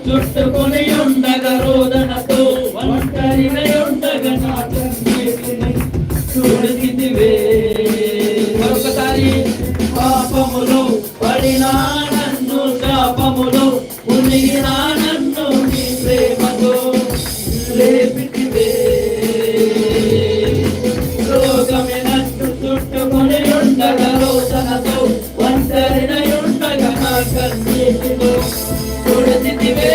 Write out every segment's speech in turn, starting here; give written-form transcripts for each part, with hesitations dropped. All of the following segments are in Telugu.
చుట్టుకొని ఉండగా రోదనతో ఒంటరిగా ఉండగా నా కన్నీటిని తుడిచితివే. మరొకసారి పాపములో పడినా నన్ను శాపములో మునిగినా నన్ను నీ ప్రేమతో లేపితివే. రోగమే నన్ను చుట్టుకొని ఉండగా రోదనతో ఒంటరినై ఉండగా నా కన్నీటిలో తుడిచితివే.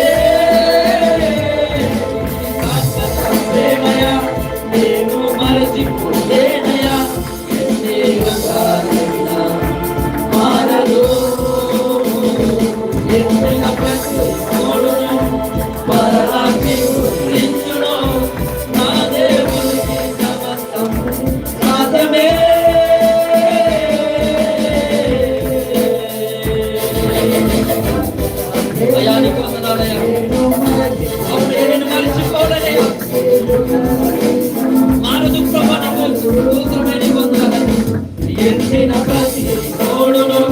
ప్రేమయా నేను మరచిపోలేనయా, ఎన్ని యుగాలైనా మారదు. ఎన్నిన ప్రతి తోడును పరలాకి గురించును, నా దేవునికి సమస్తం సాధ్యమే. అయానికి వందనాలయ్యా, నేను మరచిపోలేనయ్యా. మారదు ప్రభా, నీకు స్తోత్రమైన వందనాలు. ఎన్నిన ప్రతి తోడును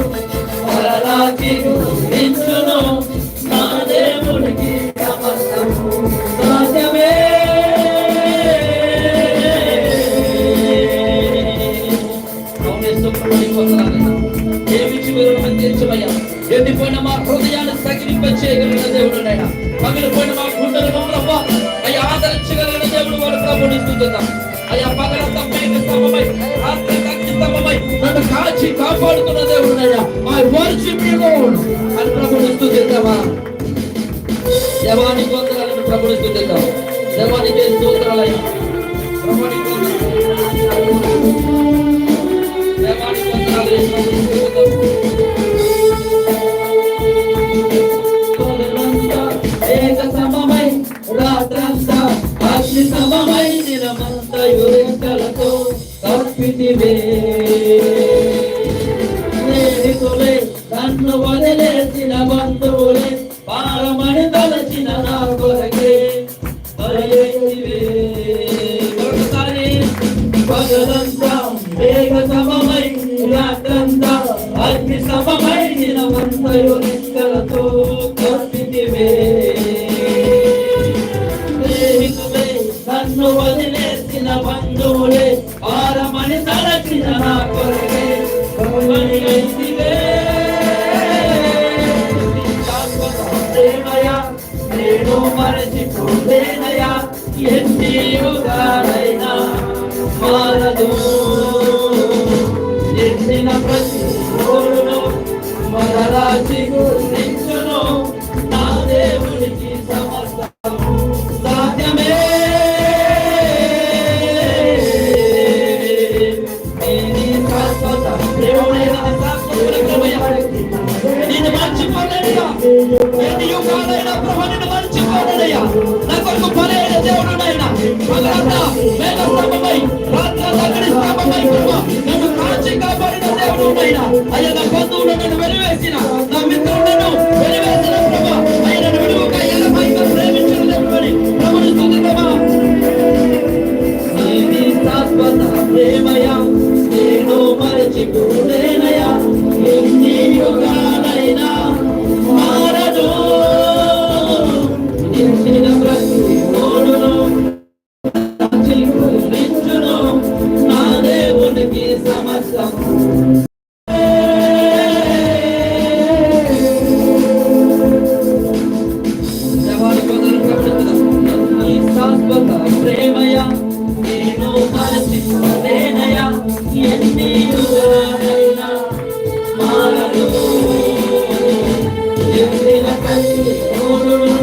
పరలాకి గురించును, నా దేవునికి సమస్తం సాధ్యమే. ఎండిపోయిన మా హృదయాన్ని తగిలింపచేయగలిగిన దేవుడు నాయన, పగిలిపోయిన మా గుండెలను ప్రభా అయ్యా ఆదరించగలిగిన దేవుడు వారు ప్రభుని స్తుతిద్దాం. అయ్యా పగలంతా మేఘ స్తంభమై రాత్రి అగ్ని స్తంభమై నన్ను కాచి కాపాడుతున్న దేవుడు నాయన, ఐ వర్షిప్ యు లార్డ్ అని ప్రభుని స్తుతిద్దామా. దేవానికి వందనాలను ప్రభుని స్తుతిద్దాం. దేవానికి స్తోత్రాలయ్యా, ప్రభునికి వందనాలు, దేవానికి వందనాలు. సమమై రాత్రంతా అగ్ని సమమై నిరమంతయు రెక్కలతో కప్పితివే. స్నేహితులే నన్ను వదిలేసిన బంధువులే పారమని తలచిన నా కొరకే పరిగెత్తివే. ఒకసారి పగలంతా మేఘ సమమై రాత్రంతా అగ్ని సమమై నిరమంతయు రెక్కలతో కప్పితివే. నన్ను వదిలేసిన బంధువులే పారమని తలచిన నా కొరకే పరిగెత్తివే. ప్రేమయా నేను మరచిపోలేనయా, ఎన్ని యుగాలైనా మారదు. ఎన్నిన ప్రతి తోడును మరలాచి గురించును, నా దేవునికి సమస్తం సాధ్యమే. నేను మర్చిపోలేనయ్యా, ఎన్ని యుగాలైనా ప్రభు నిన్ను మర్చిపోలేనయ్యా. నా కొరకు బలైన దేవుడు నాయన, పగలంతా మేఘ స్తంభమై రాత్రంతా అగ్ని స్తంభమై ప్రభు నన్ను కాచి కాపాడిన దేవుడు నాయన. అయ్యా నా బంధువులు నన్ను వెలివేసిన, నా మిత్రులను వెలివేసిన ప్రభు ఆయన విడువక ఎల్లమైనా ప్రేమించిన దేవుడు అని ప్రభుని స్తుతిద్దామా. నీది శాశ్వత ప్రేమయా నేను మరచిపోలేనయా, ఎన్ని యుగాలైనా మారదు. ఎన్నిన ప్రతి తోడును గురించును, నా దేవునికి సమస్తం శాశ్వత ప్రేమయా నేను మరచిపోలేనయా, ఎన్ని యుగాలైనా మారదు. ఎన్నిన ప్రతి తోడును